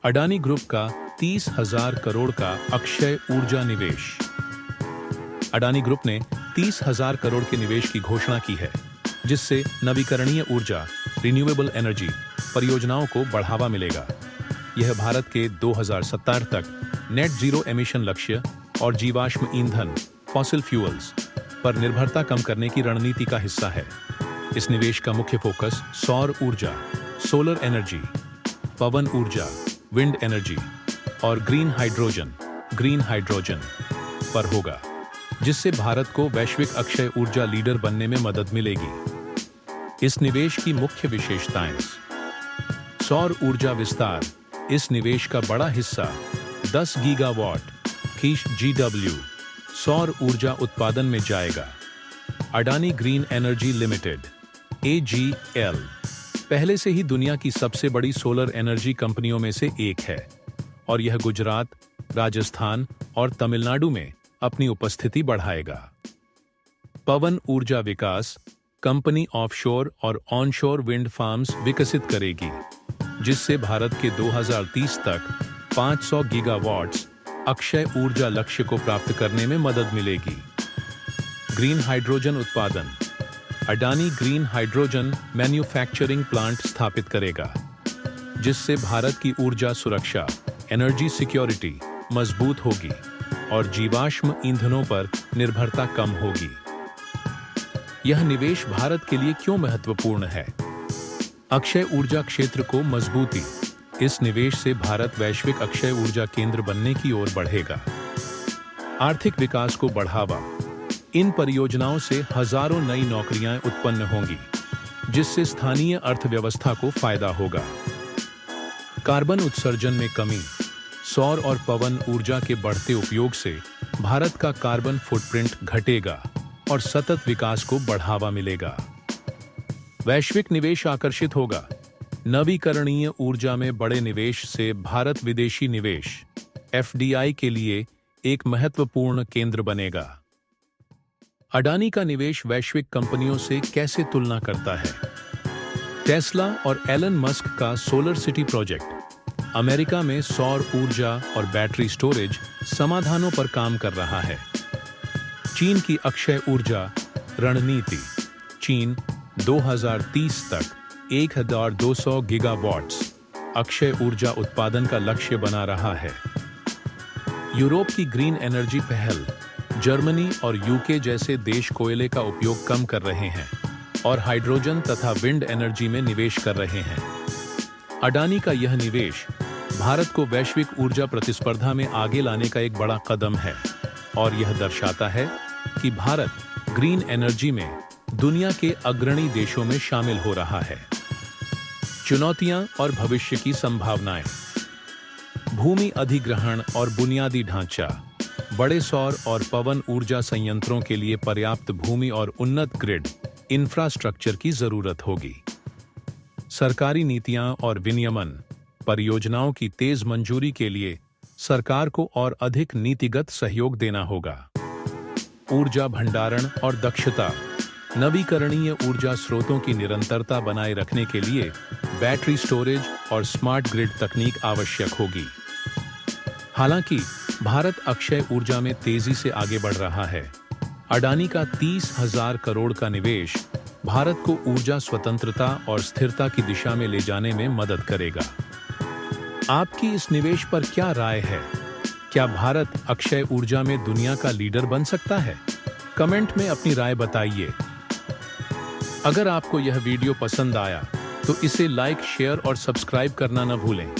Adani group का 30,000 करोड़ का अक्षय ऊर्जा निवेश। अडानी ग्रुप ने 30,000 करोड़ के निवेश की घोषणा की है, जिससे नवीकरणीय ऊर्जा रिन्यूएबल एनर्जी परियोजनाओं को बढ़ावा मिलेगा। यह भारत के 2070 तक नेट जीरो एमिशन लक्ष्य और जीवाश्म ईंधन फॉसिल फ्यूल्स पर निर्भरता कम करने की रणनीति का हिस्सा है। इस निवेश का मुख्य फोकस सौर ऊर्जा, सोलर एनर्जी, पवन ऊर्जा, विंड एनर्जी और ग्रीन हाइड्रोजन पर होगा, जिससे भारत को वैश्विक अक्षय ऊर्जा लीडर बनने में मदद मिलेगी। इस निवेश की मुख्य विशेषताएं। सौर ऊर्जा विस्तार। इस निवेश का बड़ा हिस्सा 10 गीगावाट GW सौर ऊर्जा उत्पादन में जाएगा। Adani green energy limited AGL पहले से ही दुनिया की सबसे बड़ी सोलर एनर्जी कंपनियों में से एक है और यह गुजरात, राजस्थान और तमिलनाडु में अपनी उपस्थिति बढ़ाएगा। पवन ऊर्जा विकास। कंपनी ऑफशोर और ऑनशोर विंड फार्म्स विकसित करेगी, जिससे भारत के 2030 तक 500 गीगावाट्स अक्षय ऊर्जा लक्ष्य को प्राप्त करने में मदद मिलेगी। ग्रीन हाइड्रोजन उत्पादन। Adani green hydrogen manufacturing plant स्थापित करेगा, जिससे भारत की ऊर्जा सुरक्षा, एनर्जी सिक्योरिटी मजबूत होगी और जीवाश्म ईंधनों पर निर्भरता कम होगी। यह निवेश भारत के लिए क्यों महत्वपूर्ण है? अक्षय ऊर्जा क्षेत्र को मजबूती। इस निवेश से भारत वैश्विक अक्षय ऊर्जा केंद्र बनने की ओर बढ़ेगा। आर्थिक विकास को बढ़ावा। इन परियोजनाओं से हजारों नई नौकरियां उत्पन्न होंगी, जिससे स्थानीय अर्थव्यवस्था को फायदा होगा। कार्बन उत्सर्जन में कमी। सौर और पवन ऊर्जा के बढ़ते उपयोग से भारत का कार्बन फुटप्रिंट घटेगा और सतत विकास को बढ़ावा मिलेगा। वैश्विक निवेश आकर्षित होगा। नवीकरणीय ऊर्जा में बड़े निवेश से भारत विदेशी निवेश FDI के लिए एक महत्वपूर्ण केंद्र बनेगा। अडानी का निवेश वैश्विक कंपनियों से कैसे तुलना करता है? टेस्ला और एलन मस्क का सोलर सिटी प्रोजेक्ट अमेरिका में सौर ऊर्जा और बैटरी स्टोरेज समाधानों पर काम कर रहा है। चीन की अक्षय ऊर्जा रणनीति। चीन 2030 तक 1200 गीगावाट्स अक्षय ऊर्जा उत्पादन का लक्ष्य बना रहा है। यूरोप की ग्रीन एनर्जी पहल। जर्मनी और UK जैसे देश कोयले का उपयोग कम कर रहे हैं और हाइड्रोजन तथा विंड एनर्जी में निवेश कर रहे हैं। अडानी का यह निवेश भारत को वैश्विक ऊर्जा प्रतिस्पर्धा में आगे लाने का एक बड़ा कदम है और यह दर्शाता है कि भारत ग्रीन एनर्जी में दुनिया के अग्रणी देशों में शामिल हो रहा है। चुनौतियां और भविष्य की संभावनाएं। भूमि अधिग्रहण और बुनियादी ढांचा। बड़े सौर और पवन ऊर्जा संयंत्रों के लिए पर्याप्त भूमि और उन्नत ग्रिड इंफ्रास्ट्रक्चर की जरूरत होगी। सरकारी नीतियां और विनियमन। परियोजनाओं की तेज मंजूरी के लिए सरकार को और अधिक नीतिगत सहयोग देना होगा। ऊर्जा भंडारण और दक्षता। नवीकरणीय ऊर्जा स्रोतों की निरंतरता बनाए रखने के लिए बैटरी स्टोरेज और स्मार्ट ग्रिड तकनीक आवश्यक होगी। हालांकि भारत अक्षय ऊर्जा में तेजी से आगे बढ़ रहा है। अडानी का 30,000 करोड़ का निवेश भारत को ऊर्जा स्वतंत्रता और स्थिरता की दिशा में ले जाने में मदद करेगा। आपकी इस निवेश पर क्या राय है? क्या भारत अक्षय ऊर्जा में दुनिया का लीडर बन सकता है? कमेंट में अपनी राय बताइए। अगर आपको यह वीडियो पसंद आया तो इसे लाइक, शेयर और सब्सक्राइब करना न भूलें।